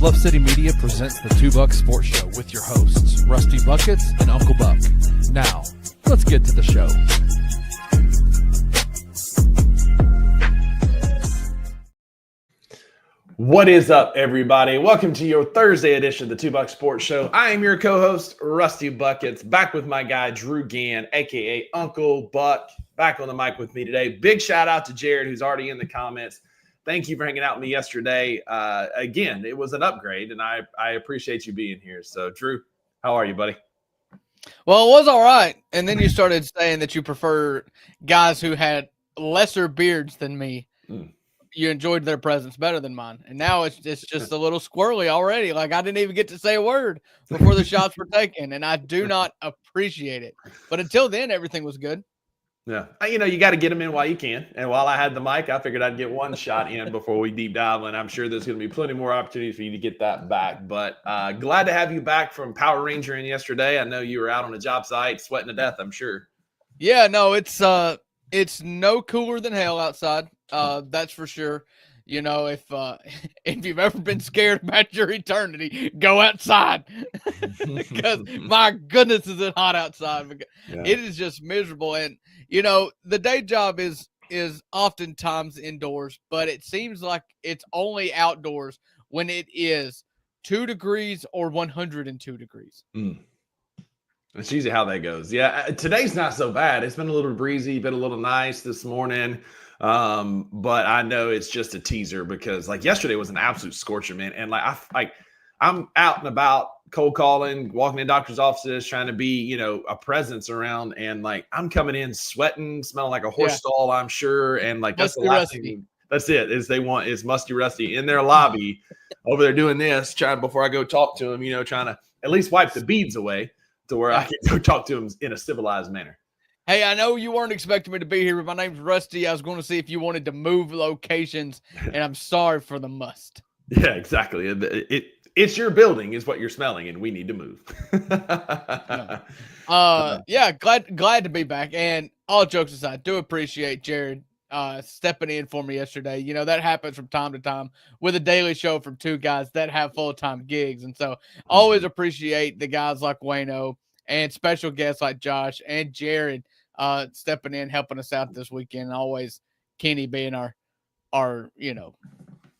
Bluff City Media presents the Two Buck Sports Show with your hosts, Rusty Buckets and Uncle Buck. Now, let's get to the show. What is up, everybody? Welcome to your Thursday edition of the Two Buck Sports Show. I am your co-host, Rusty Buckets, back with my guy, Drew Gann, a.k.a. Uncle Buck, back on the mic with me today. Big shout out to Jared, who's already in the comments. Thank you for hanging out with me yesterday. Again, it was an upgrade, and I appreciate you being here. So, Drew, how are you, buddy? Well, it was all right. And then you started saying that you prefer guys who had lesser beards than me. You enjoyed their presence better than mine. And now it's just a little squirrely already. Like, I didn't even get to say a word before the shots were taken, and I do not appreciate it. But until then, everything was good. Yeah. You got to get them in while you can. And while I had the mic, I figured I'd get one shot in before we deep dive. And I'm sure there's going to be plenty more opportunities for you to get that back. But glad to have you back from Power Rangering yesterday. I know you were out on a job site sweating to death, I'm sure. Yeah, no, it's no cooler than hell outside. That's for sure. You know, if you've ever been scared about your eternity, go outside because my goodness, is it hot outside? Yeah. It is just miserable. And you know, the day job is oftentimes indoors, but it seems like it's only outdoors when it is 2 degrees or 102 degrees. That's usually how that goes. Yeah, today's not so bad. It's been a little breezy, been a little nice this morning. But I know it's just a teaser because like yesterday was an absolute scorcher, man. And I'm out and about cold calling, walking in doctor's offices, trying to be, a presence around. And like, I'm coming in sweating, smelling like a horse stall, I'm sure. And like, that's the last thing. That's it. Is they want is Musty Rusty in their lobby over there doing this, trying before I go talk to him, trying to at least wipe the beads away to where I can go talk to him in a civilized manner. Hey, I know you weren't expecting me to be here, but my name's Rusty. I was going to see if you wanted to move locations, and I'm sorry for the must. Yeah, exactly. It's your building is what you're smelling, and we need to move. Yeah, glad to be back. And all jokes aside, do appreciate Jared stepping in for me yesterday. You know, that happens from time to time with a daily show from two guys that have full-time gigs. And so always appreciate the guys like Wayno and special guests like Josh and Jared stepping in, helping us out this weekend. Always Kenny being our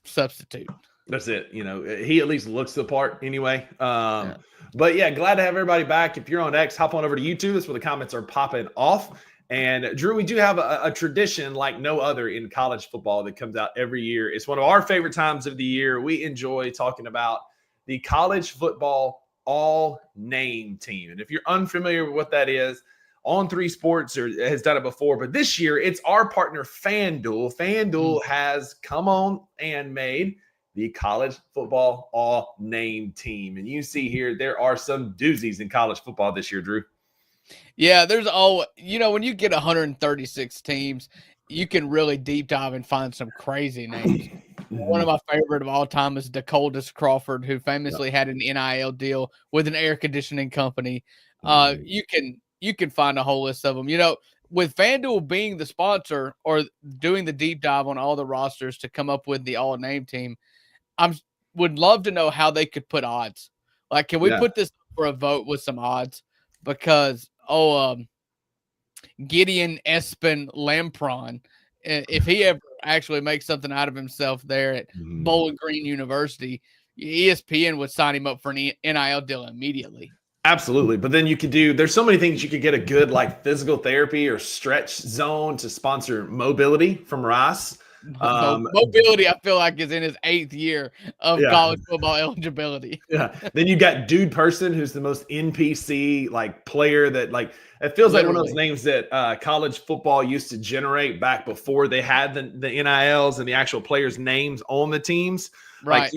substitute. That's it. He at least looks the part anyway. But yeah, glad to have everybody back. If you're on X, hop on over to YouTube. That's where the comments are popping off. And Drew, we do have a tradition like no other in college football that comes out every year. It's one of our favorite times of the year. We enjoy talking about the college football all-name team. And if you're unfamiliar with what that is, On3 Sports has done it before, but this year it's our partner FanDuel. FanDuel has come on and made the college football all-name team. And you see here, there are some doozies in college football this year, Drew. Yeah, there's when you get 136 teams, you can really deep dive and find some crazy names. One of my favorite of all time is Dakotas Crawford, who famously had an NIL deal with an air conditioning company. You can find a whole list of them. With FanDuel being the sponsor or doing the deep dive on all the rosters to come up with the all-name team, would love to know how they could put odds. Like, can we put this for a vote with some odds? Because Gideon Espen Lampron, if he ever actually makes something out of himself there at Bowling Green University, ESPN would sign him up for an NIL deal immediately. Absolutely. But then there's so many things you could get a good like physical therapy or stretch zone to sponsor mobility from Rice. Mobility, I feel like, is in his 8th year of college football eligibility. Yeah. Then you got Dude Person, who's the most NPC like player that like it feels like one of those names that college football used to generate back before they had the NILs and the actual players' names on the teams. Right. Like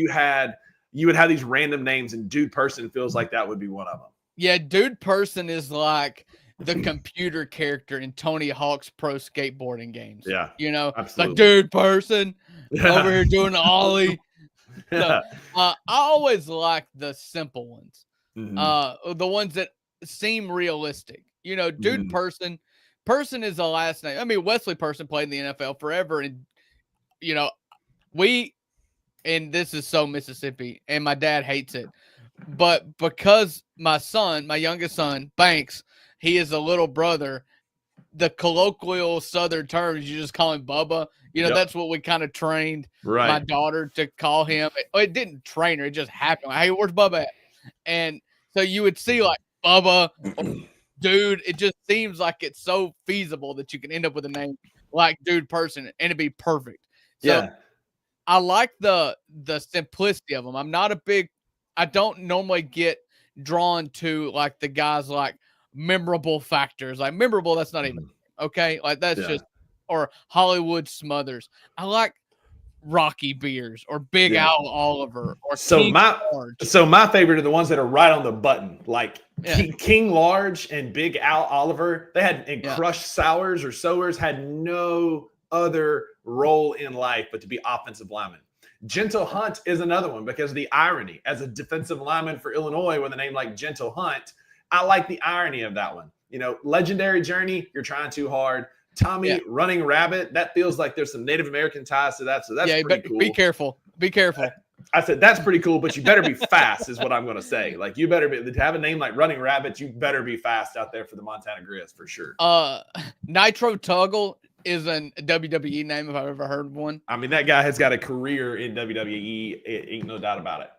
you would have these random names, and Dude Person feels like that would be one of them. Yeah, Dude Person is like the computer character in Tony Hawk's pro skateboarding games. Yeah. Absolutely. Like Dude Person over here doing the ollie. So, I always like the simple ones. The ones that seem realistic. Dude Person is the last name. I mean, Wesley Person played in the NFL forever. And, we and this is so Mississippi, and my dad hates it, but because my youngest son, Banks, he is a little brother, the colloquial Southern terms, you just call him Bubba. That's what we kind of trained my daughter to call him. It didn't train her. It just happened. Hey, where's Bubba at? And so you would see like Bubba, dude. It just seems like it's so feasible that you can end up with a name like Dude Person and it'd be perfect. So I like the simplicity of them. I don't normally get drawn to like the guys like memorable factors. Like memorable, that's not even okay. Like that's just, or Hollywood Smothers. I like Rocky Beers or Big Al Oliver or King Large. So my favorite are the ones that are right on the button, like King Large and Big Al Oliver. They had and Crushed Sours or Sowers had no other role in life but to be offensive linemen. Gentle Hunt is another one because of the irony. As a defensive lineman for Illinois with a name like Gentle Hunt, I like the irony of that one. Legendary Journey, you're trying too hard. Tommy Running Rabbit, that feels like there's some Native American ties to that. So that's pretty cool. Be careful. Be careful. I said, that's pretty cool, but you better be fast is what I'm going to say. Like you better be, to have a name like Running Rabbit, you better be fast out there for the Montana Grizz for sure. Nitro Tuggle is a WWE name if I've ever heard of one. I mean, that guy has got a career in WWE. Ain't no doubt about it.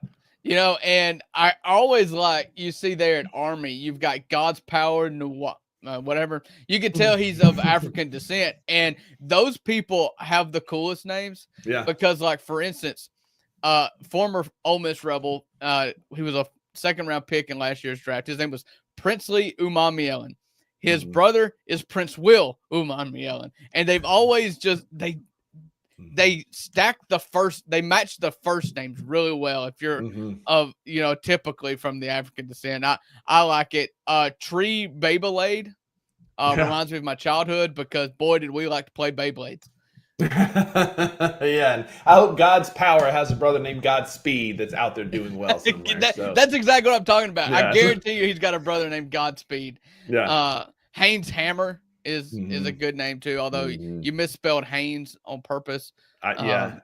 And I always like, you see there at Army, you've got God's Power, whatever. You can tell he's of African descent. And those people have the coolest names. Yeah. Because, like, for instance, former Ole Miss Rebel, he was a second-round pick in last year's draft. His name was Princely Umamielen. His brother is Prince Will Umamielen. And they've always just – they stack they match the first names really well. If you're typically from the African descent, I like it. Tree Beyblade reminds me of my childhood because boy, did we like to play Beyblades. And I hope God's Power has a brother named Godspeed that's out there doing well somewhere. That's exactly what I'm talking about. I guarantee you he's got a brother named Godspeed. Haynes Hammer is a good name too, although you misspelled Haynes on purpose. I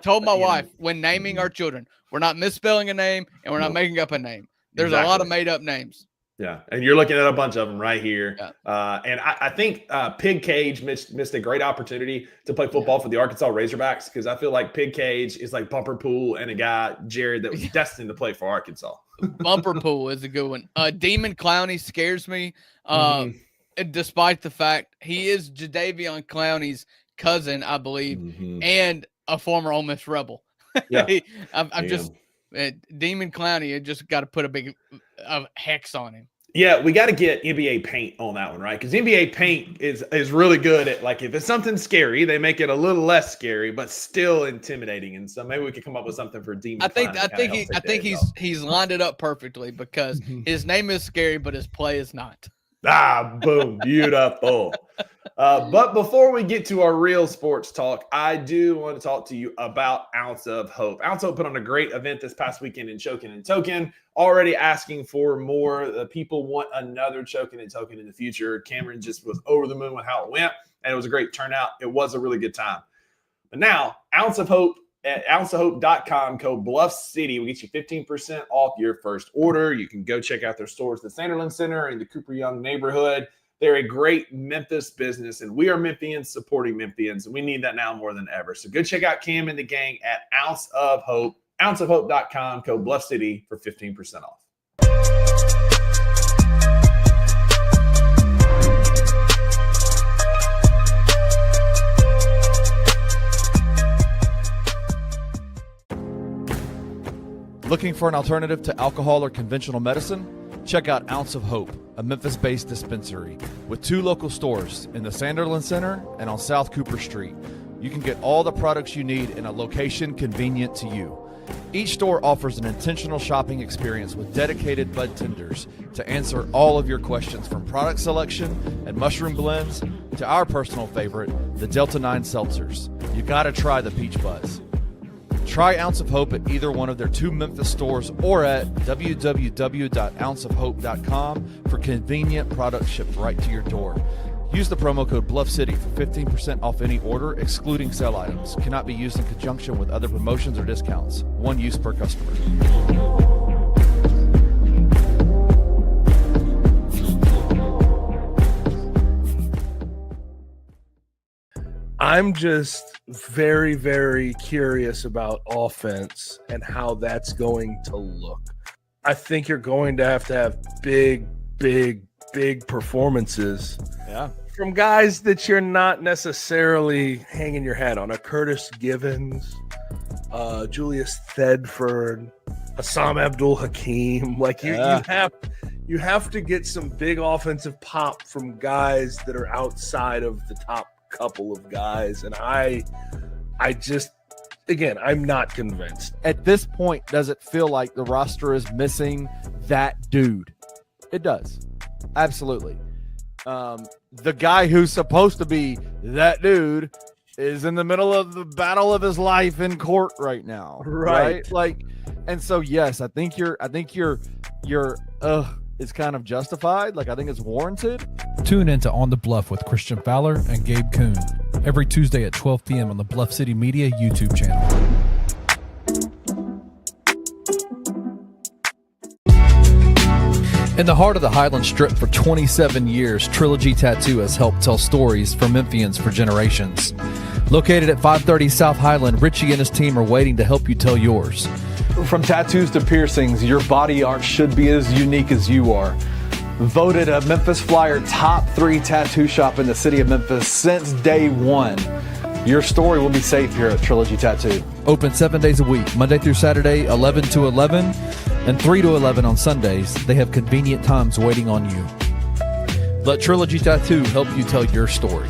told my wife when naming our children, we're not misspelling a name and we're not making up a name. There's a lot of made up names. Yeah, and you're looking at a bunch of them right here. And I think Pig Cage missed a great opportunity to play football for the Arkansas Razorbacks because I feel like Pig Cage is like Bumper Pool and a guy, Jared, that was destined to play for Arkansas. Bumper Pool is a good one. Demon Clowney scares me. Despite the fact he is Jadeveon Clowney's cousin, I believe, and a former Ole Miss Rebel. I'm just Demon Clowney. I just got to put a big hex on him. Yeah, we got to get NBA Paint on that one, right? Because NBA Paint is really good at, like, if it's something scary, they make it a little less scary, but still intimidating. And so maybe we could come up with something for Demon. I think he's lined it up perfectly because his name is scary, but his play is not. Boom, beautiful. But before we get to our real sports talk, I do want to talk to you about Ounce of Hope. Ounce of Hope put on a great event this past weekend in Chokin' and Token, already asking for more. The people want another Chokin' and Token in the future. Cameron just was over the moon with how it went, and it was a great turnout. It was a really good time. But now, Ounce of Hope at ounceofhope.com, code Bluff City will get you 15% off your first order. You can go check out their stores at the Sanderland Center in the Cooper Young neighborhood. They're a great Memphis business, and we are Memphians supporting Memphians, and we need that now more than ever. So go check out Cam and the gang at Ounce of Hope, ounceofhope.com, code Bluff City for 15% off. Looking for an alternative to alcohol or conventional medicine? Check out Ounce of Hope, a Memphis-based dispensary with 2 local stores in the Sanderland Center and on South Cooper Street. You can get all the products you need in a location convenient to you. Each store offers an intentional shopping experience with dedicated bud tenders to answer all of your questions, from product selection and mushroom blends to our personal favorite, the Delta 9 seltzers. You gotta try the Peach Buzz. Try Ounce of Hope at either one of their 2 Memphis stores or at www.ounceofhope.com for convenient products shipped right to your door. Use the promo code Bluff City for 15% off any order, excluding sale items. Cannot be used in conjunction with other promotions or discounts. One use per customer. I'm just very, very curious about offense and how that's going to look. I think you're going to have big performances. Yeah. From guys that you're not necessarily hanging your hat on. A Curtis Givens, Julius Thedford, Assam Abdul Hakim. Like you have to get some big offensive pop from guys that are outside of the top couple of guys, and I just, again, I'm not convinced. At this point, does it feel like the roster is missing that dude? It does. Absolutely. The guy who's supposed to be that dude is in the middle of the battle of his life in court right now. Right? Like, and so yes, I think your is kind of justified. Like, I think it's warranted. Tune into On the Bluff with Christian Fowler and Gabe Kuhn every Tuesday at 12 p.m. on the Bluff City Media YouTube channel. In the heart of the Highland Strip for 27 years, Trilogy Tattoo has helped tell stories for Memphians for generations. Located at 530 South Highland, Richie and his team are waiting to help you tell yours. From tattoos to piercings, your body art should be as unique as you are. Voted a Memphis Flyer top 3 tattoo shop in the city of Memphis since day one. Your story will be safe here at Trilogy Tattoo. Open 7 days a week, Monday through Saturday, 11 to 11, and 3 to 11 on Sundays. They have convenient times waiting on you. Let Trilogy Tattoo help you tell your story.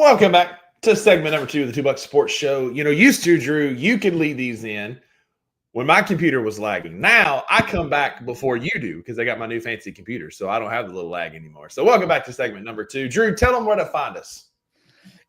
Welcome back to segment number 2 of the 2 Buck Sports Show. You know, used to, Drew, you could lead these in when my computer was lagging. Now I come back before you do because I got my new fancy computer, so I don't have the little lag anymore. So welcome back to segment number 2. Drew, tell them where to find us.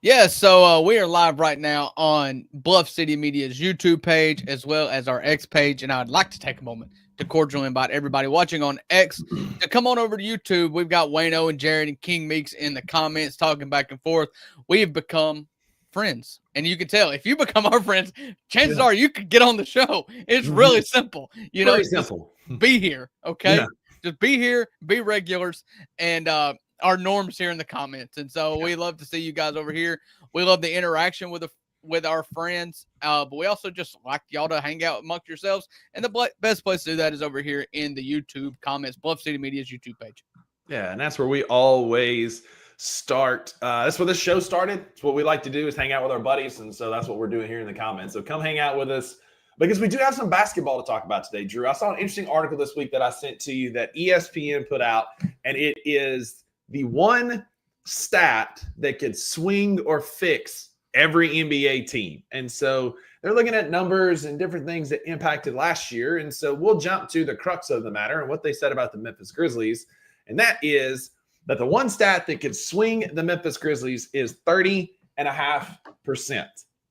Yeah, so we are live right now on Bluff City Media's YouTube page as well as our X page, and I'd like to take a moment to cordially invite everybody watching on X to come on over to YouTube. We've got Wayno and Jared and King Meeks in the comments talking back and forth. We have become friends, and you can tell if you become our friends, chances are you could get on the show. It's really simple. You know, simple. Be here, okay? Yeah. Just be here, be regulars, and our norms here in the comments. And so we love to see you guys over here. We love the interaction with our friends, but we also just like y'all to hang out amongst yourselves. And the best place to do that is over here in the YouTube comments, Bluff City Media's YouTube page. Yeah, and that's where we always start. That's where this show started. It's what we like to do is hang out with our buddies, and so that's what we're doing here in the comments. So come hang out with us because we do have some basketball to talk about today, Drew. I saw an interesting article this week that I sent to you that ESPN put out, and it is the one stat that could swing or fix every NBA team. And so they're looking at numbers and different things that impacted last year. And so we'll jump to the crux of the matter and what they said about the Memphis Grizzlies. And that is that the one stat that could swing the Memphis Grizzlies is 30.5%.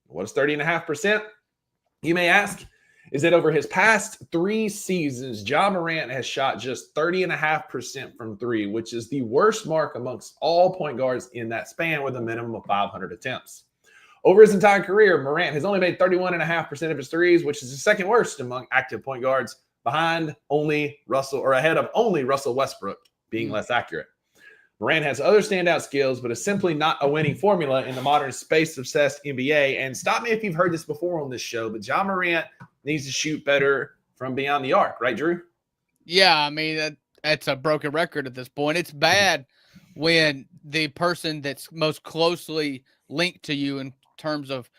What is 30.5%? You may ask. Is that over his past 3 seasons, Ja Morant has shot just 30.5% from 3, which is the worst mark amongst all point guards in that span with a minimum of 500 attempts. Over his entire career, Morant has only made 31.5% of his threes, which is the second worst among active point guards, ahead of only Russell Westbrook being less accurate. Morant has other standout skills, but is simply not a winning formula in the modern space-obsessed NBA. And stop me if you've heard this before on this show, but Ja Morant needs to shoot better from beyond the arc, right, Drew? Yeah, I mean, that's a broken record at this point. It's bad when the person that's most closely linked to you in terms of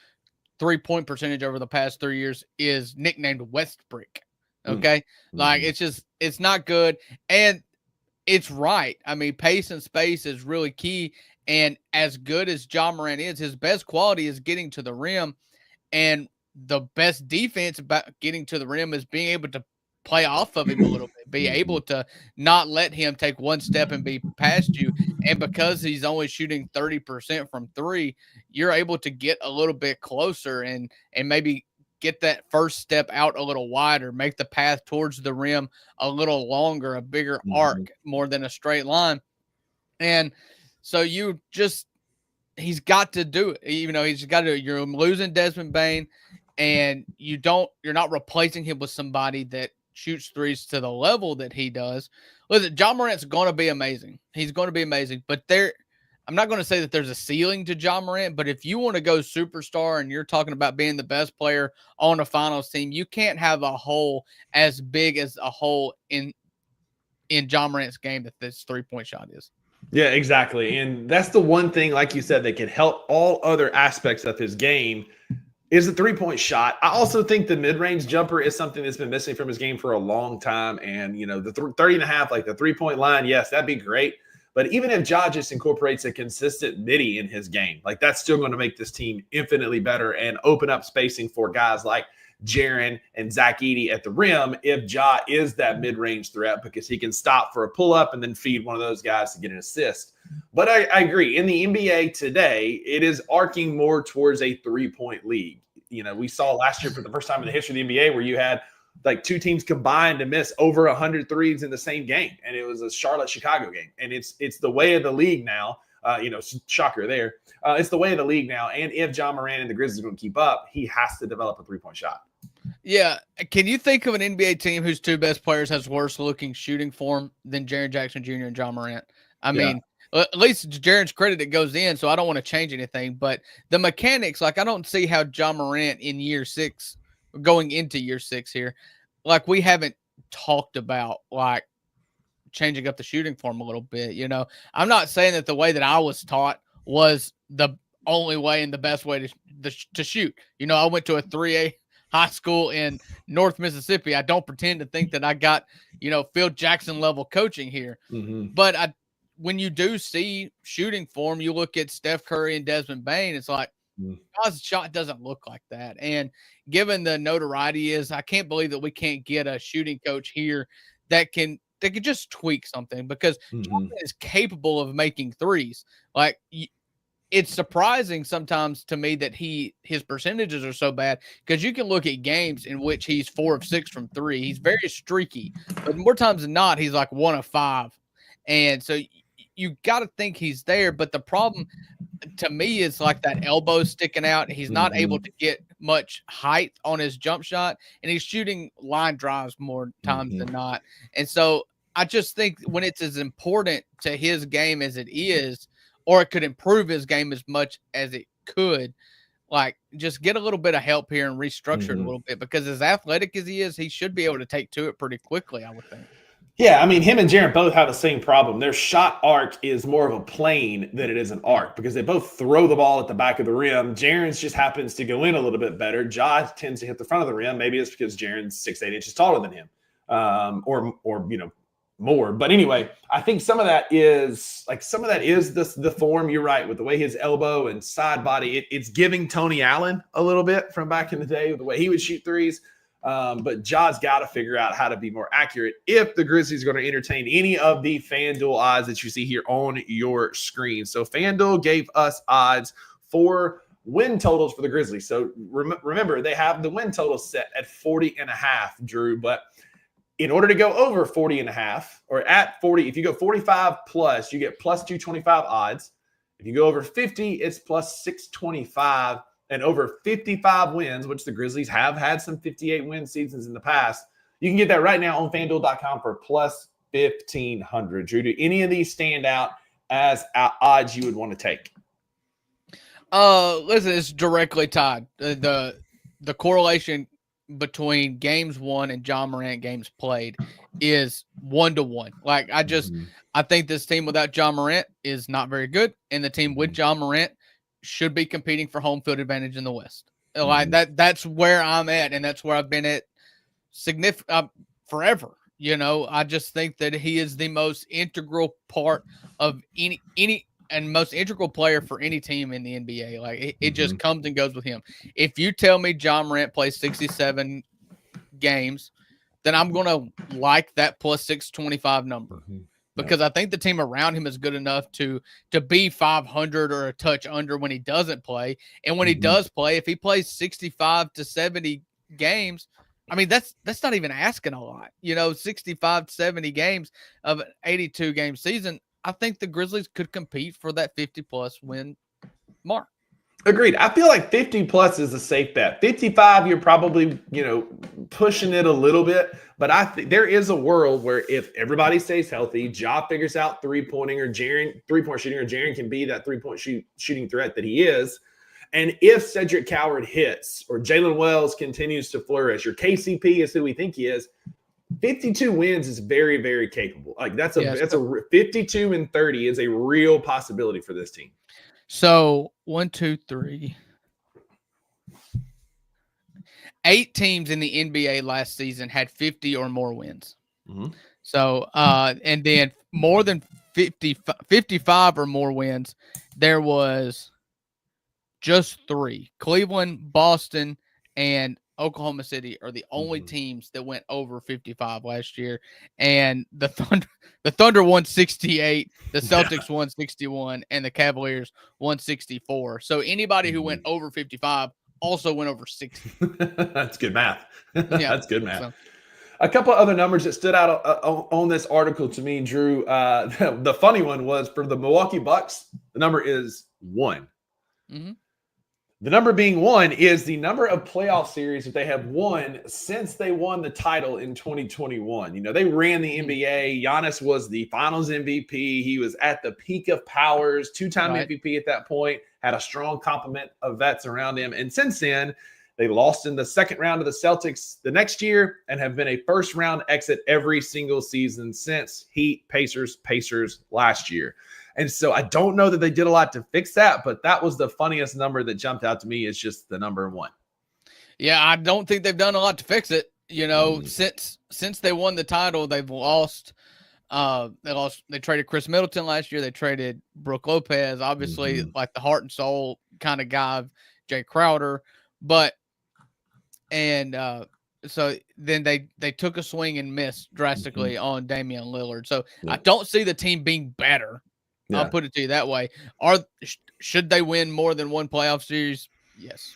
3-point percentage over the past 3 years is nicknamed Westbrick. Okay? Like, it's not good. And it's right. I mean, pace and space is really key. And as good as Ja Morant is, his best quality is getting to the rim. And the best defense about getting to the rim is being able to play off of him a little bit, be able to not let him take one step and be past you. And because he's only shooting 30% from three, you're able to get a little bit closer and maybe get that first step out a little wider, make the path towards the rim a little longer, a bigger arc more than a straight line. And so he's got to do it. He's got to, you're losing Desmond Bane and you're not replacing him with somebody that shoots threes to the level that he does. Listen, Ja Morant's going to be amazing. He's going to be amazing, but I'm not going to say that there's a ceiling to Ja Morant, but if you want to go superstar and you're talking about being the best player on a finals team, you can't have a hole as big as a hole in Ja Morant's game that this 3-point shot is. Yeah, exactly. And that's the one thing, like you said, that can help all other aspects of his game is the 3-point shot. I also think the mid-range jumper is something that's been missing from his game for a long time. And, the 30 and a half, like the 3-point line, yes, that'd be great. But even if Ja just incorporates a consistent midi in his game, like that's still going to make this team infinitely better and open up spacing for guys like Jaren and Zach Edey at the rim if Ja is that mid-range threat because he can stop for a pull-up and then feed one of those guys to get an assist. But I agree. In the NBA today, it is arcing more towards a 3-point league. We saw last year for the first time in the history of the NBA where you had like two teams combined to miss over 100 threes in the same game. And it was a Charlotte-Chicago game. And it's the way of the league now. Shocker there. It's the way of the league now. And if Ja Morant and the Grizzlies are going to keep up, he has to develop a 3-point shot. Yeah. Can you think of an NBA team whose two best players has worse looking shooting form than Jaren Jackson Jr. and Ja Morant? I mean, at least Jaren's credit, it goes in, so I don't want to change anything. But the mechanics, like I don't see how Ja Morant in year 6, going into year 6 here, like we haven't talked about like changing up the shooting form a little bit. I'm not saying that the way that I was taught was the only way and the best way to shoot. I went to a 3A high school in North Mississippi. I don't pretend to think that I got, Phil Jackson level coaching here. But when you do see shooting form, you look at Steph Curry and Desmond Bane, it's like, God's shot doesn't look like that. And given the notoriety I can't believe that we can't get a shooting coach here that can just tweak something because Jordan is capable of making threes. Like it's surprising sometimes to me that his percentages are so bad because you can look at games in which he's 4 of 6 from 3. He's very streaky, but more times than not, he's like 1 of 5. And so you got to think he's there. But the problem to me is like that elbow sticking out. He's not able to get much height on his jump shot, and he's shooting line drives more times than not. And so I just think when it's as important to his game as it is, or it could improve his game as much as it could, like just get a little bit of help here and restructure it a little bit because as athletic as he is, he should be able to take to it pretty quickly, I would think. Yeah, I mean, him and Jaren both have the same problem. Their shot arc is more of a plane than it is an arc because they both throw the ball at the back of the rim. Jaren's just happens to go in a little bit better. Ja tends to hit the front of the rim. Maybe it's because Jaren's 6'8" inches taller than him, or more. But anyway, I think some of that is the form. You're right with the way his elbow and side body. It's giving Tony Allen a little bit from back in the day with the way he would shoot threes. But Ja's got to figure out how to be more accurate if the Grizzlies are going to entertain any of the FanDuel odds that you see here on your screen. So FanDuel gave us odds for win totals for the Grizzlies. So remember, they have the win total set at 40.5, Drew. But in order to go over 40.5 or at 40, if you go 45 plus, you get plus 225 odds. If you go over 50, it's plus 625. And over 55 wins, which the Grizzlies have had some 58-win seasons in the past. You can get that right now on FanDuel.com for plus 1,500. Drew, do any of these stand out as odds you would want to take? Listen, it's directly tied. The correlation between games won and Ja Morant games played is 1-to-1. Like I think this team without Ja Morant is not very good, and the team with Ja Morant should be competing for home field advantage in the West. Like that's where I'm at, and that's where I've been at forever. I just think that he is the most integral part of any and most integral player for any team in the NBA. Like it just Mm-hmm. comes and goes with him. If you tell me John Morant plays 67 games, then I'm going to like that plus 625 number. Mm-hmm. Because I think the team around him is good enough to be 500 or a touch under when he doesn't play. And when he does play, if he plays 65 to 70 games, I mean, that's not even asking a lot. 65 to 70 games of an 82 game season. I think the Grizzlies could compete for that 50-plus win mark. Agreed. I feel like 50 plus is a safe bet. 55, you're probably, pushing it a little bit. But I think there is a world where if everybody stays healthy, Ja figures out three-point shooting, or Jaren can be that three-point shooting threat that he is. And if Cedric Coward hits or Jalen Wells continues to flourish or KCP is who we think he is, 52 wins is very, very capable. Like that's a 52 and 30 is a real possibility for this team. So 1, 2, 3. 8 teams in the NBA last season had 50 or more wins. Mm-hmm. So, and then more than 55 or more wins, there was just 3. Cleveland, Boston, and Oklahoma City are the only teams that went over 55 last year. And the Thunder won 68, the Celtics won 61, and the Cavaliers won 64. So anybody who went over 55 also went over 60. That's good math. Yeah, that's good math. So. A couple other numbers that stood out on this article to me, Drew. The funny one was for the Milwaukee Bucks, the number is 1. Mm-hmm. The number being 1 is the number of playoff series that they have won since they won the title in 2021. They ran the NBA. Giannis was the finals MVP. He was at the peak of powers, 2-time MVP at that point, had a strong complement of vets around him. And since then, they lost in the second round of the Celtics the next year and have been a first round exit every single season since Heat, Pacers last year. And so I don't know that they did a lot to fix that, but that was the funniest number that jumped out to me is just the number 1. Yeah, I don't think they've done a lot to fix it. Since they won the title, they've lost. They traded Chris Middleton last year. They traded Brook Lopez, obviously like the heart and soul kind of guy of Jay Crowder. So then they took a swing and missed drastically on Damian Lillard. So I don't see the team being better. I'll put it to you that way. Should they win more than one playoff series? Yes.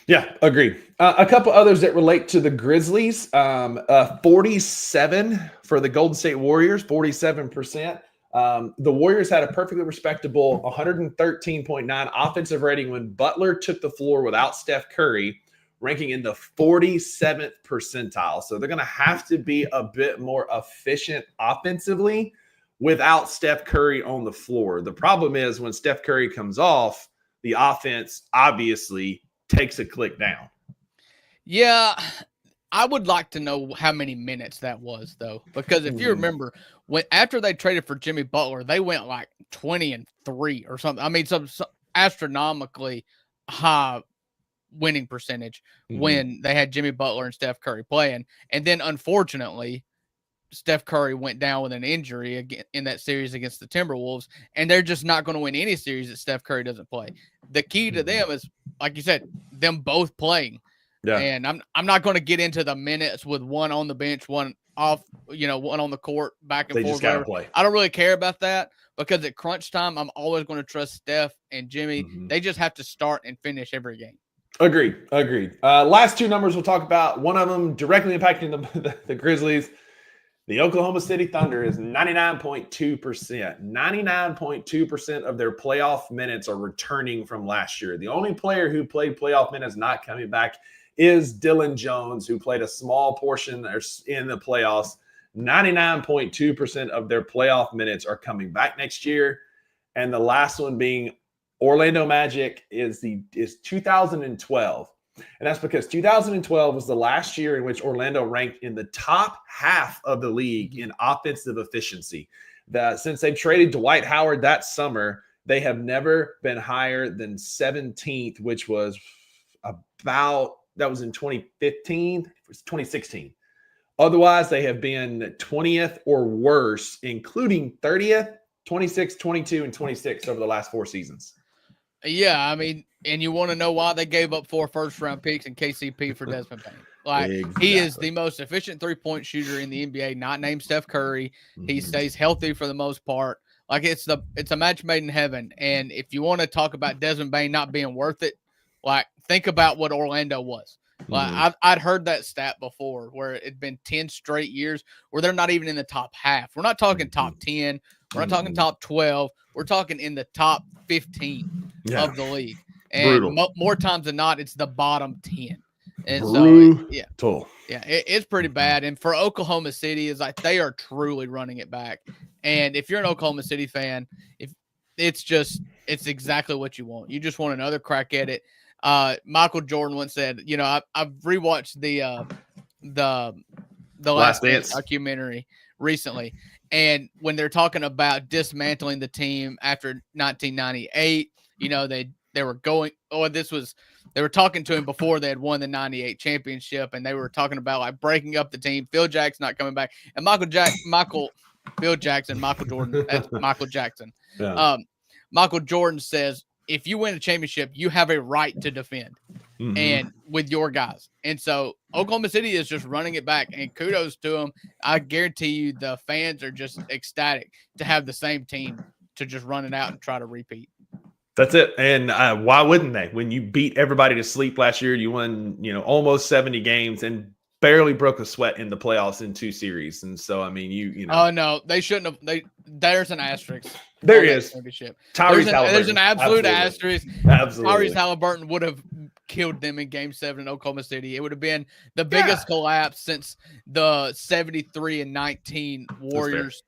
Yeah, agreed. A couple others that relate to the Grizzlies. 47 for the Golden State Warriors, 47%. The Warriors had a perfectly respectable 113.9 offensive rating when Butler took the floor without Steph Curry, ranking in the 47th percentile. So they're going to have to be a bit more efficient offensively without Steph Curry on the floor. The problem is when Steph Curry comes off, the offense obviously takes a click down. Yeah, I would like to know how many minutes that was, though, because if you remember, after they traded for Jimmy Butler, they went like 20-3 or something. I mean, some astronomically high winning percentage when they had Jimmy Butler and Steph Curry playing. And then, unfortunately, Steph Curry went down with an injury again in that series against the Timberwolves, and they're just not going to win any series that Steph Curry doesn't play. The key to them is, like you said, them both playing. Yeah. And I'm not going to get into the minutes with one on the bench, one off, one on the court, back and forth. They just got to play. I don't really care about that because at crunch time, I'm always going to trust Steph and Jimmy. They just have to start and finish every game. Agreed. Last 2 numbers we'll talk about. One of them directly impacting the Grizzlies. The Oklahoma City Thunder is 99.2%. 99.2% of their playoff minutes are returning from last year. The only player who played playoff minutes not coming back is Dylan Jones, who played a small portion in the playoffs. 99.2% of their playoff minutes are coming back next year. And the last one being Orlando Magic is 2012. And that's because 2012 was the last year in which Orlando ranked in the top half of the league in offensive efficiency. Since they traded Dwight Howard that summer, they have never been higher than 17th, which was that was in 2015. It was 2016. Otherwise, they have been 20th or worse, including 30th 26, 22, and 26 over the last 4 seasons. Yeah, I mean, and you want to know why they gave up 4 first-round picks and KCP for Desmond Bain. Like, he is the most efficient three-point shooter in the NBA, not named Steph Curry. He stays healthy for the most part. Like, it's a match made in heaven. And if you want to talk about Desmond Bain not being worth it, like, think about what Orlando was. Like, I'd heard that stat before where it'd been 10 straight years where they're not even in the top half. We're not talking top 10. We're not talking top 12. We're talking in the top 15 of the league. And more times than not, it's the bottom 10. And so, it's pretty bad. And for Oklahoma City, is like they are truly running it back. And if you're an Oklahoma City fan, it's exactly what you want. You just want another crack at it. Michael Jordan once said, you know, I've rewatched the Last Dance documentary recently, and when they're talking about dismantling the team after 1998, you know, they were going. They were talking to him before they had won the 98 championship, and they were talking about like breaking up the team. Phil Jackson not coming back, and Michael Jordan. That's Michael Jackson. Yeah. Michael Jordan says, if you win a championship, you have a right to defend and with your guys. And so Oklahoma City is just running it back, and kudos to them. I guarantee you the fans are just ecstatic to have the same team to just run it out and try to repeat. That's it. And why wouldn't they? When you beat everybody to sleep last year, you won, you know, almost 70 games and barely broke a sweat in the playoffs in 2 series. And so, I mean, you know. Oh, no, they shouldn't have. There's an asterisk. There is. There's an absolute asterisk. Absolutely. Tyrese Halliburton would have killed them in Game 7 in Oklahoma City. It would have been the biggest collapse since the 73-19 Warriors.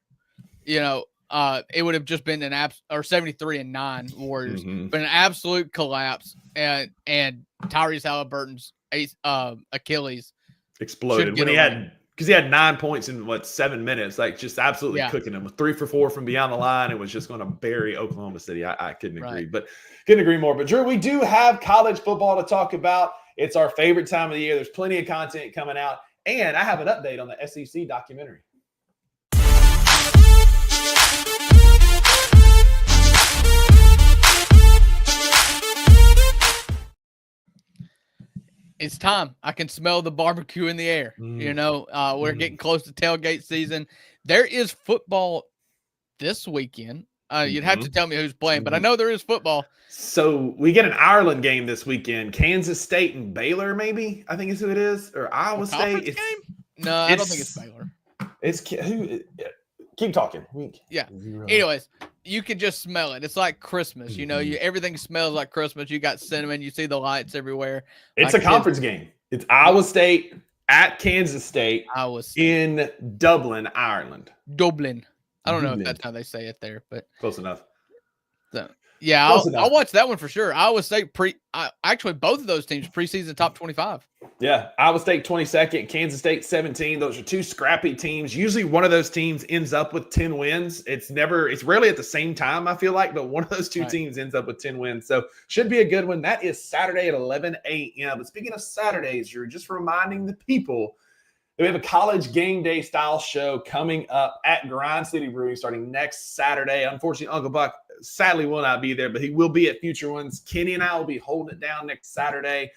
You know, it would have just been 73-9 Warriors, but an absolute collapse. And Tyrese Halliburton's Achilles exploded when he had 9 points in 7 minutes, like just absolutely cooking them. 3 for 4 from beyond the line. It was just going to bury Oklahoma City. I couldn't agree, but couldn't agree more. But Drew, we do have college football to talk about. It's our favorite time of the year. There's plenty of content coming out, and I have an update on the SEC documentary. It's time. I can smell the barbecue in the air. You know, we're getting close to tailgate season. There is football this weekend. You'd have to tell me who's playing, but I know there is football. So we get an Ireland game this weekend. Kansas State and Baylor, maybe. I think is who it is. Or Iowa State. Game? No, I don't think it's Baylor. Keep talking. Yeah. Anyways, you can just smell it. It's like Christmas. You know, everything smells like Christmas. You got cinnamon. You see the lights everywhere. It's a conference game. It's Iowa State at Kansas State in Dublin, Ireland. Dublin. I don't know if that's how they say it there, but close enough. So, yeah, I'll watch that one for sure. Iowa State actually both of those teams preseason top 25. Yeah, Iowa State 22nd, Kansas State 17. Those are 2 scrappy teams. Usually one of those teams ends up with 10 wins. It's rarely at the same time, I feel like, but one of those 2 teams ends up with 10 wins. So should be a good one. That is Saturday at 11 a.m. But speaking of Saturdays, you're just reminding the people that we have a college game day style show coming up at Grind City Brewing starting next Saturday. Unfortunately, Uncle Buck sadly will not be there, but he will be at future ones. Kenny and I will be holding it down next Saturday.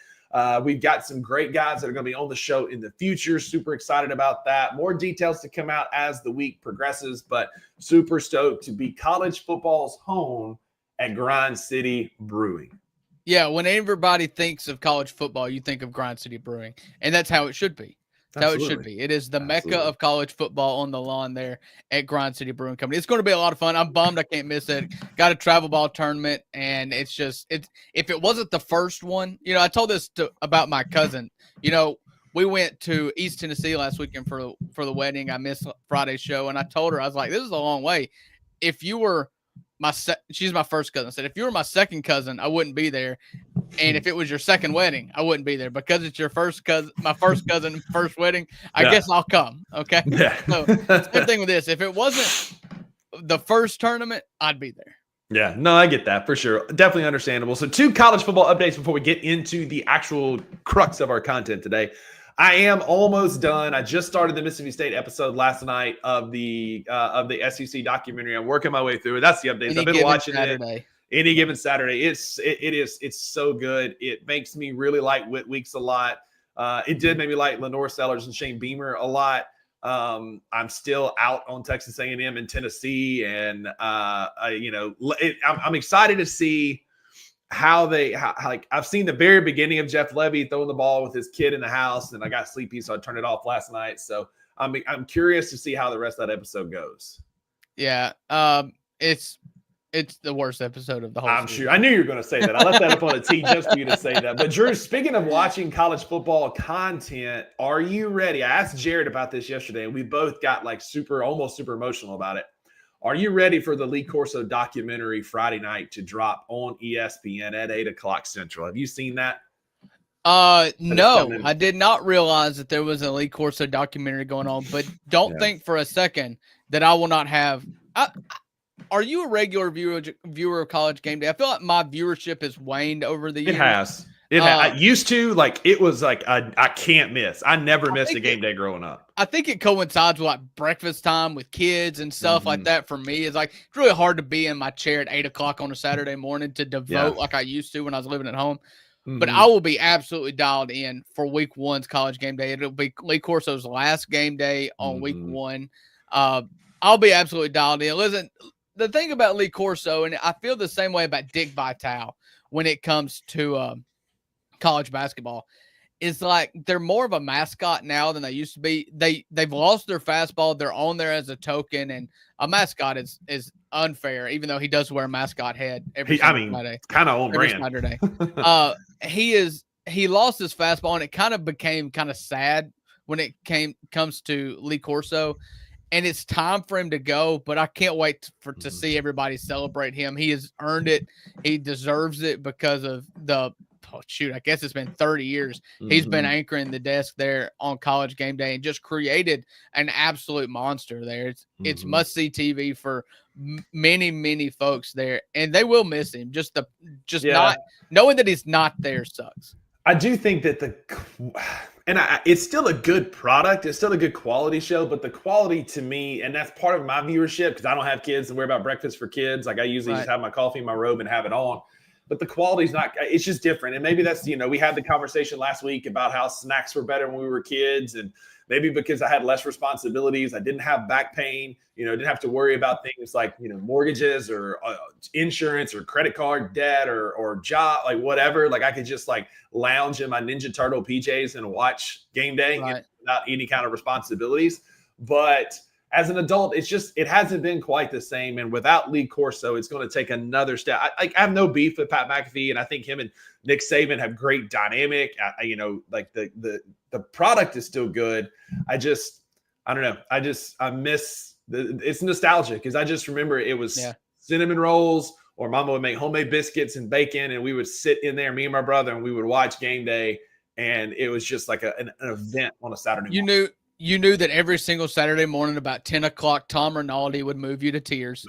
We've got some great guys that are going to be on the show in the future. Super excited about that. More details to come out as the week progresses, but super stoked to be college football's home at Grind City Brewing. Yeah, when everybody thinks of college football, you think of Grind City Brewing, and that's how it should be. That's how it should be. It is the mecca of college football on the lawn there at Grind City Brewing Company. It's going to be a lot of fun. I'm bummed I can't miss it. Got a travel ball tournament, and it's if it wasn't the first one, you know, I told this about my cousin. You know, we went to East Tennessee last weekend for the wedding. I missed Friday's show, and I told her, I was like, this is a long way. If you were she's my first cousin. I said, if you were my second cousin, I wouldn't be there. And if it was your second wedding, I wouldn't be there because it's your first cousin, my first cousin, first wedding. I guess I'll come. Okay. Yeah. So same thing with this. If it wasn't the first tournament, I'd be there. Yeah, no, I get that for sure. Definitely understandable. So 2 college football updates before we get into the actual crux of our content today. I am almost done. I just started the Mississippi State episode last night of the SEC documentary. I'm working my way through it. That's the updates. I've been watching it. Any given Saturday. It's so good. It makes me really like Whit Weeks a lot. It did make me like Lenore Sellers and Shane Beamer a lot. I'm still out on Texas A&M and Tennessee, and I'm excited to see how I've seen the very beginning of Jeff Levy throwing the ball with his kid in the house, and I got sleepy, so I turned it off last night. So I'm curious to see how the rest of that episode goes. Yeah, it's the worst episode of the whole season. Sure. I knew you were going to say that. I left that up on a tee just for you to say that. But Drew, speaking of watching college football content, are you ready? I asked Jared about this yesterday, and we both got almost super emotional about it. Are you ready for the Lee Corso documentary Friday night to drop on ESPN at 8:00 Central? Have you seen that? No, I did not realize that there was a Lee Corso documentary going on, but don't think for a second that I will not have. Are you a regular viewer of College Game Day? I feel like my viewership has waned over the years. It has. I used to, it was I can't miss. I never missed a game day growing up. I think it coincides with breakfast time with kids and stuff like that. For me, it's really hard to be in my chair at 8:00 on a Saturday morning to devote like I used to when I was living at home. But I will be absolutely dialed in for week 1's College Game Day. It'll be Lee Corso's last game day on week 1. I'll be absolutely dialed in. Listen, the thing about Lee Corso, and I feel the same way about Dick Vitale when it comes to college basketball, is they're more of a mascot now than they used to be. They've lost their fastball. They're on there as a token, and a mascot is unfair, even though he does wear a mascot head every Saturday. It's kind of on brand. Saturday. He lost his fastball, and it kind of became kind of sad when it comes to Lee Corso. And it's time for him to go, but I can't wait to see everybody celebrate him. He has earned it. He deserves it because of I guess it's been 30 years. He's been anchoring the desk there on College Game Day and just created an absolute monster there. It's must-see TV for many, many folks there, and they will miss him. Not knowing that he's not there sucks. I do think that it's still a good product. It's still a good quality show, but the quality to me, and that's part of my viewership because I don't have kids and worry about breakfast for kids. I usually just have my coffee in my robe and have it on. But the quality's it's just different. And maybe that's, we had the conversation last week about how snacks were better when we were kids. And maybe because I had less responsibilities, I didn't have back pain, didn't have to worry about things like, mortgages or insurance or credit card debt or job, whatever. I could just lounge in my Ninja Turtle PJs and watch game day without any kind of responsibilities. But as an adult, it hasn't been quite the same. And without Lee Corso, it's going to take another step. I have no beef with Pat McAfee, and I think him and Nick Saban have great dynamic. The product is still good. I don't know. I miss it's nostalgic because I just remember it was cinnamon rolls, or Mama would make homemade biscuits and bacon, and we would sit in there, me and my brother, and we would watch game day. And it was just like an event on a Saturday morning. You knew that every single Saturday morning about 10 o'clock, Tom Rinaldi would move you to tears.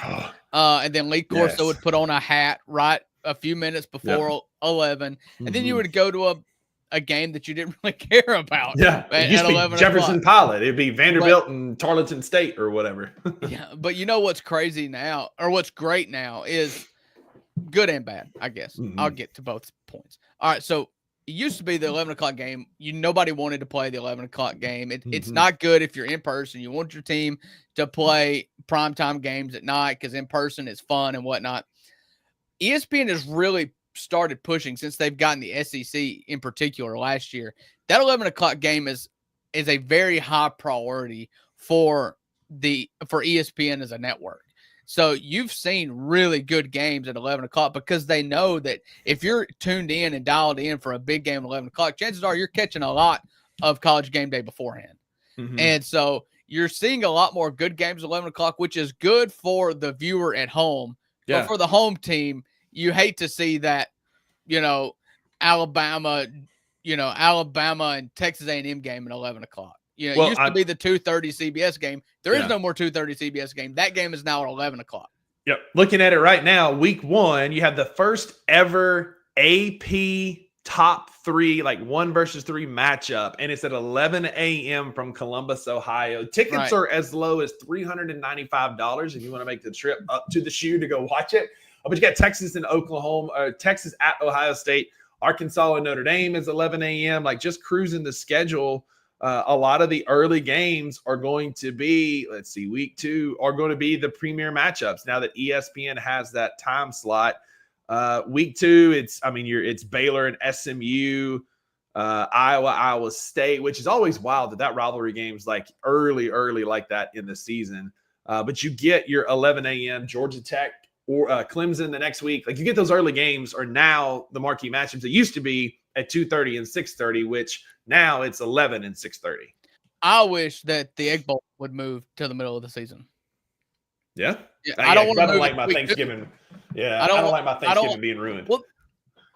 And then Lee Corso would put on a hat right a few minutes before 11. And then you would go to a game that you didn't really care about. Yeah. It used to be Jefferson Pilot. It'd be Vanderbilt and Tarleton State or whatever. Yeah. But you know what's crazy now, or what's great now, is good and bad, I guess. I'll get to both points. All right. So it used to be the 11 o'clock game. Nobody wanted to play the 11 o'clock game. It's not good if you're in person. You want your team to play primetime games at night because in person it's fun and whatnot. ESPN has really started pushing since they've gotten the SEC in particular last year. That 11 o'clock game is a very high priority for ESPN as a network. So you've seen really good games at 11 o'clock because they know that if you're tuned in and dialed in for a big game at 11 o'clock, chances are you're catching a lot of College Game Day beforehand. And so you're seeing a lot more good games at 11 o'clock, which is good for the viewer at home. Yeah. But for the home team, you hate to see that, Alabama and Texas A&M game at 11 o'clock. It used to be the 2:30 CBS game. There is no more 2:30 CBS game. That game is now at 11 o'clock. Yep. Looking at it right now, week 1, you have the first ever AP top 3, like 1 versus 3 matchup, and it's at 11 a.m. from Columbus, Ohio. Tickets are as low as $395 if you want to make the trip up to the shoe to go watch it. But you got Texas and Oklahoma, Texas at Ohio State, Arkansas and Notre Dame is 11 a.m. Like just cruising the schedule. A lot of the early games are going to be, week 2 are going to be the premier matchups now that ESPN has that time slot. Week 2, it's Baylor and SMU, Iowa State, which is always wild that rivalry game's like early like that in the season. But you get your 11 a.m. Georgia Tech or Clemson the next week. Like you get those early games are now the marquee matchups. It used to be at 2:30 and 6:30, which now it's 11 and 6:30. I wish that the Egg Bowl would move to the middle of the season. Yeah. I don't want to like my Thanksgiving. Yeah. I don't like my Thanksgiving being ruined. Well,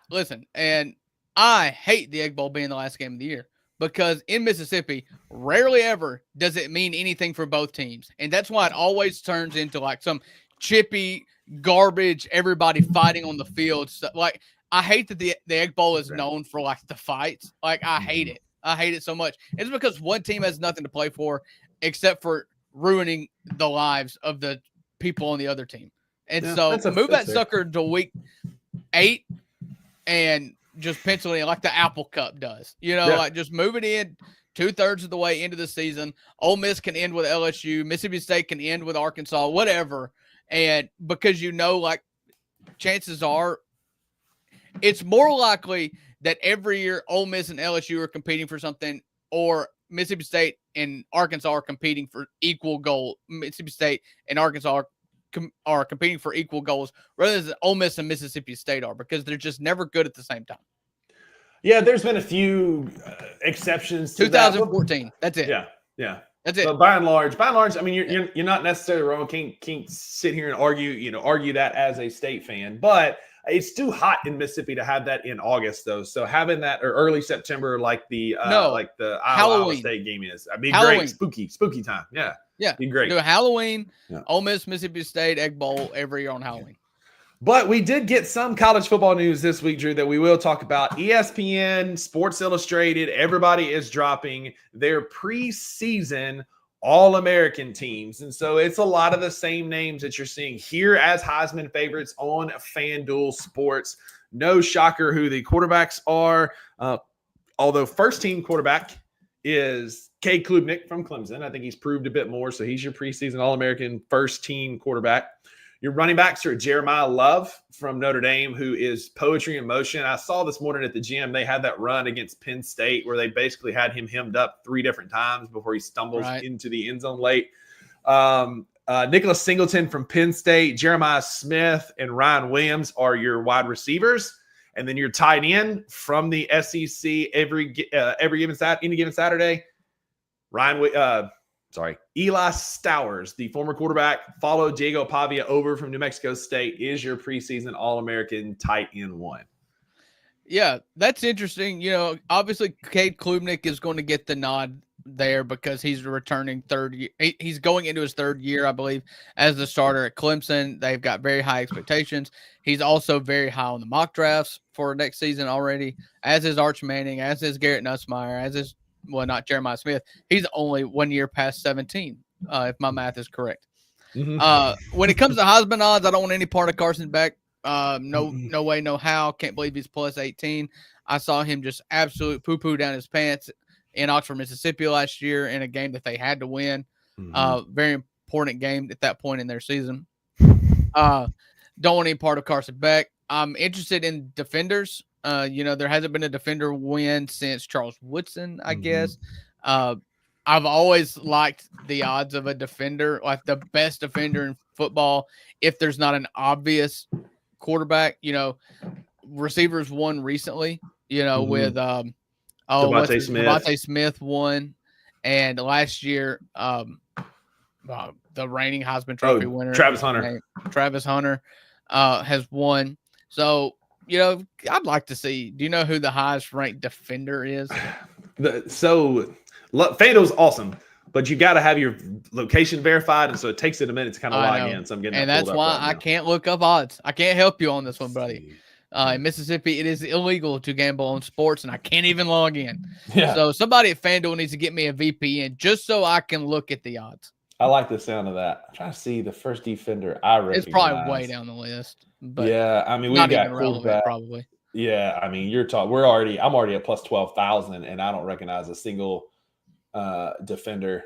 listen, and I hate the Egg Bowl being the last game of the year because in Mississippi, rarely ever does it mean anything for both teams. And that's why it always turns into like some chippy garbage, everybody fighting on the field. So, like, I hate that the Egg Bowl is known for like the fights. Like, I hate it. I hate it so much. It's because one team has nothing to play for except for ruining the lives of the people on the other team. And so move that sucker to week 8 and just pencil it in like the Apple Cup does. Like just move it in 2/3 of the way into the season. Ole Miss can end with LSU. Mississippi State can end with Arkansas, whatever. And because like chances are it's more likely that every year Ole Miss and LSU are competing for something, or Mississippi State and Arkansas are competing for equal goal. Mississippi State and Arkansas are competing for equal goals rather than Ole Miss and Mississippi State are, because they're just never good at the same time. Yeah, there's been a few exceptions to 2014. That. That's it. Yeah. That's it. But by and large, I mean, you're not necessarily wrong. Can't sit here and argue that as a state fan, but it's too hot in Mississippi to have that in August, though. So having that or early September, like the Iowa State game is, I mean, great, spooky time. Yeah, be great. Do a Halloween, Ole Miss, Mississippi State Egg Bowl every year on Halloween. But we did get some college football news this week, Drew, that we will talk about. ESPN, Sports Illustrated, everybody is dropping their preseason All-American teams. And so it's a lot of the same names that you're seeing here as Heisman favorites on FanDuel Sports. No shocker who the quarterbacks are. Although first-team quarterback is Cade Klubnik from Clemson. I think he's proved a bit more, so he's your preseason All-American first-team quarterback. Your running backs are Jeremiah Love from Notre Dame, who is poetry in motion. I saw this morning at the gym, they had that run against Penn State where they basically had him hemmed up 3 different times before he stumbles into the end zone late. Nicholas Singleton from Penn State, Jeremiah Smith, and Ryan Williams are your wide receivers. And then your tight end from the SEC any given Saturday, Eli Stowers, the former quarterback, followed Diego Pavia over from New Mexico State, is your preseason All-American tight end 1. Yeah, that's interesting. Obviously Cade Klubnik is going to get the nod there because he's returning third year. He's going into his 3rd year, I believe, as the starter at Clemson. They've got very high expectations. He's also very high on the mock drafts for next season already, as is Arch Manning, as is Garrett Nussmeier, as is not Jeremiah Smith. He's only 1 year past 17, if my math is correct. Mm-hmm. When it comes to Heisman odds, I don't want any part of Carson Beck. No way, no how. Can't believe he's plus 18. I saw him just absolute poo-poo down his pants in Oxford, Mississippi last year in a game that they had to win. Very important game at that point in their season. Don't want any part of Carson Beck. I'm interested in defenders. There hasn't been a defender win since Charles Woodson, I guess. I've always liked the odds of a defender, like the best defender in football, if there's not an obvious quarterback. Receivers won recently, with Devontae Smith won. And last year, the reigning Heisman Trophy winner, Travis Hunter, has won. So, I'd like to see. Do you know who the highest ranked defender is? FanDuel's awesome, but you got to have your location verified, and so it takes it a minute to kind of log in. So I'm getting, and that's why I can't look up odds. I can't help you on this one, buddy. In Mississippi, it is illegal to gamble on sports, and I can't even log in. Yeah. So somebody at FanDuel needs to get me a VPN just so I can look at the odds. I like the sound of that. I'm trying to see the first defender I recognize. It's probably way down the list, but yeah, I mean, we not got even relevant, quarterback. probably. Yeah, I mean, I'm already at plus 12,000, and I don't recognize a single defender.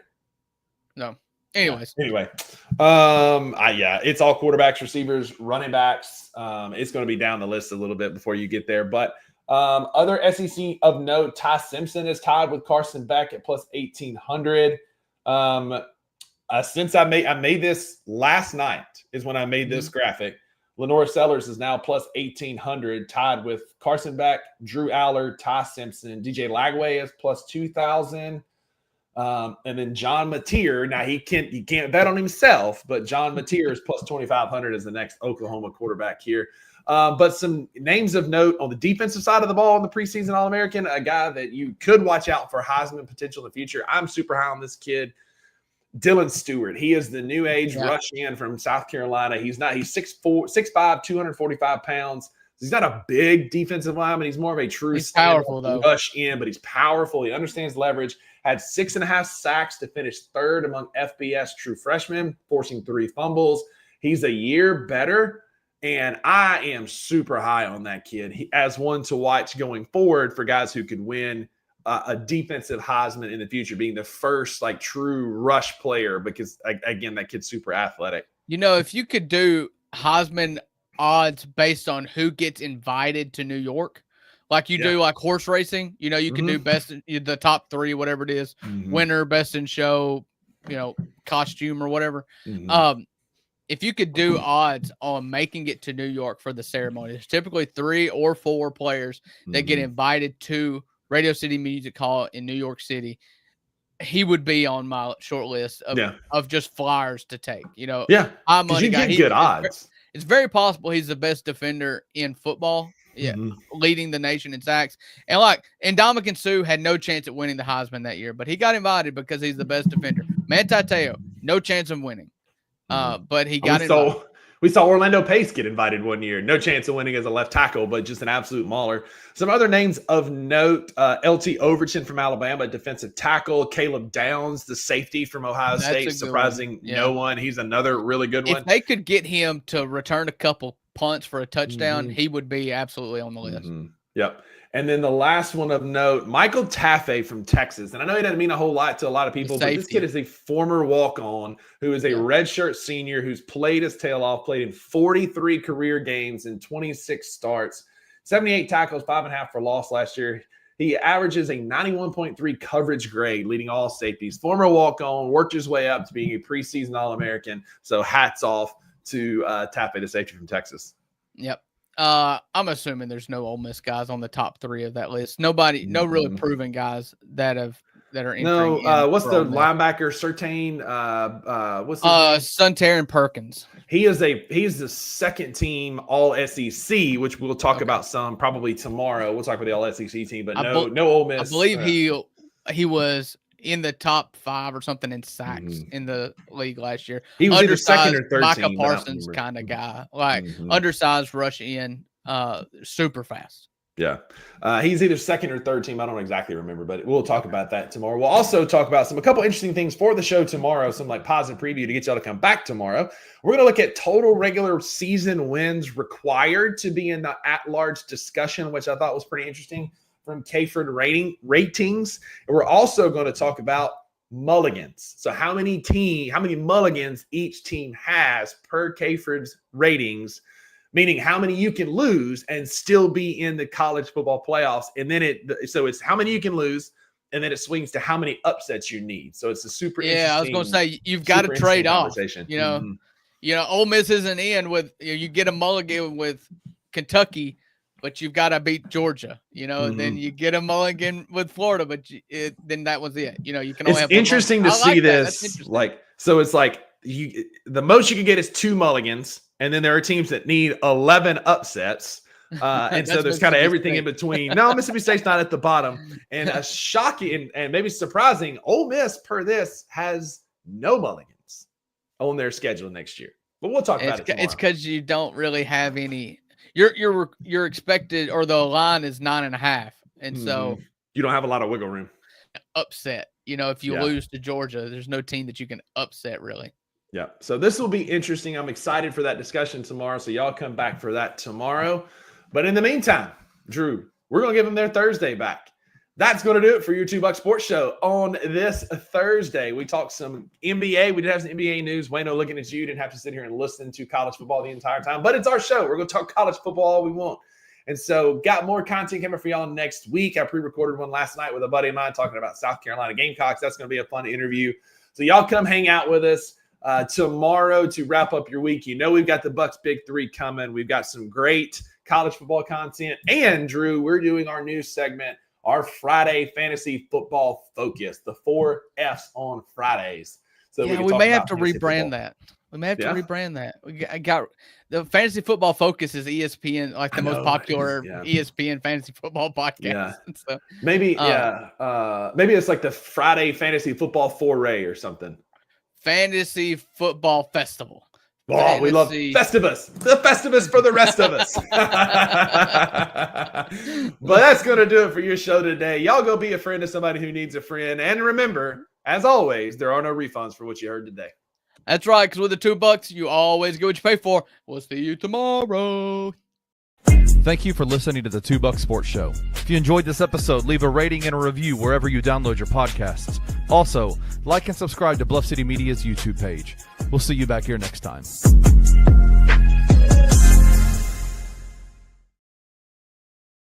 No. Anyways. Anyway, it's all quarterbacks, receivers, running backs. It's going to be down the list a little bit before you get there. But other SEC of note, Ty Simpson is tied with Carson Beck at plus 1,800. Since I made this last night is when I made this graphic. Lenora Sellers is now plus 1,800, tied with Carson Beck, Drew Aller, Ty Simpson. DJ Lagway is plus 2,000. And then John Mateer. Now he can't bet on himself, but John Mateer is plus 2,500 as the next Oklahoma quarterback here. But some names of note on the defensive side of the ball in the preseason All-American, a guy that you could watch out for Heisman potential in the future. I'm super high on this kid, Dylan Stewart. He is the new age rush in from South Carolina. He's 6'5", 245 pounds. He's not a big defensive lineman. He's more of a true powerful though. Rush in, but he's powerful. He understands leverage. Had 6.5 sacks to finish third among FBS true freshmen, forcing 3 fumbles. He's a year better, and I am super high on that kid. He as one to watch going forward for guys who could win a defensive Heisman in the future, being the first like true rush player, because again, that kid's super athletic. You know, if you could do Heisman odds based on who gets invited to New York, like you do like horse racing, you know, you can do best in the top 3, whatever it is, winner, best in show, you know, costume or whatever. If you could do odds on making it to New York for the ceremony, there's typically 3 or 4 players that get invited to Radio City Music Hall in New York City. He would be on my short list of just flyers to take. You know, I'm you get good odds. It's very possible he's the best defender in football. Leading the nation in sacks. And Ndamukong Suh had no chance at winning the Heisman that year, but he got invited because he's the best defender. Manti Te'o, no chance of winning. But he got invited. We saw Orlando Pace get invited one year. No chance of winning as a left tackle, but just an absolute mauler. Some other names of note, LT Overton from Alabama, defensive tackle. Caleb Downs, the safety from Ohio State, surprising no one. He's another really good one. If they could get him to return a couple punts for a touchdown, he would be absolutely on the list. Yep. And then the last one of note, Michael Taffe from Texas. And I know he doesn't mean a whole lot to a lot of people, but this kid is a former walk-on who is a redshirt senior who's played his tail off, played in 43 career games and 26 starts, 78 tackles, 5.5 for loss last year. He averages a 91.3 coverage grade, leading all safeties. Former walk-on, worked his way up to being a preseason All-American. So hats off to Taffe, the safety from Texas. Yep. I'm assuming there's no Ole Miss guys on the top 3 of that list. Nobody, no really proven guys that are entering. No, what's the linebacker? Surtain? What's Suntarine Perkins. He's the second team All SEC, which we'll talk about some probably tomorrow. We'll talk about the All SEC team, but no Ole Miss. I believe he was in the top 5 or something in sacks in the league last year. He was either second or third Micah team, Parsons kind of guy, undersized, rush in, super fast. Yeah. He's either second or third team. I don't exactly remember, but we'll talk about that tomorrow. We'll also talk about a couple interesting things for the show tomorrow, some positive preview to get y'all to come back tomorrow. We're going to look at total regular season wins required to be in the at-large discussion, which I thought was pretty interesting from Kayford ratings. And we're also going to talk about mulligans. So how many mulligans each team has per Kayford's ratings, meaning how many you can lose and still be in the college football playoffs. And then it's how many you can lose, and then it swings to how many upsets you need. So it's a super interesting. I was going to say, you've got to trade off. You know, Ole Miss isn't in with, you get a mulligan with Kentucky, but you've got to beat Georgia, and then you get a mulligan with Florida, but then that was it. You can only have one interesting to see this. So it's the most you can get is 2 mulligans, and then there are teams that need 11 upsets. And so there's kind of everything in between. No, Mississippi State's not at the bottom. And a shocking and maybe surprising, Ole Miss per this has no mulligans on their schedule next year. But we'll talk about it tomorrow. It's because you don't really have any. You're expected, or the line is 9.5, and so you don't have a lot of wiggle room. Upset. If you lose to Georgia, there's no team that you can upset really. Yeah. So this will be interesting. I'm excited for that discussion tomorrow. So y'all come back for that tomorrow. But in the meantime, Drew, we're going to give them their Thursday back. That's going to do it for your $2 Sports Show on this Thursday. We talked some NBA. We did have some NBA news. Wayno, looking at you, didn't have to sit here and listen to college football the entire time. But it's our show. We're going to talk college football all we want. And so got more content coming for y'all next week. I pre-recorded one last night with a buddy of mine talking about South Carolina Gamecocks. That's going to be a fun interview. So y'all come hang out with us tomorrow to wrap up your week. We've got the Bucks Big Three coming. We've got some great college football content. And, Drew, we're doing our new segment, our Friday Fantasy Football Focus, the 4 Fs on Fridays. So we may have to rebrand that. We may have to rebrand that. I got the Fantasy Football Focus is ESPN, like the most popular ESPN fantasy football podcast. Yeah. So, maybe it's like the Friday Fantasy Football Foray or something. Fantasy Football Festival. Oh, we love Festivus. The Festivus for the rest of us. But that's going to do it for your show today. Y'all go be a friend to somebody who needs a friend. And remember, as always, there are no refunds for what you heard today. That's right, because with the $2, you always get what you pay for. We'll see you tomorrow. Thank you for listening to the $2 Sports Show. If you enjoyed this episode, leave a rating and a review wherever you download your podcasts. Also, like and subscribe to Bluff City Media's YouTube page. We'll see you back here next time.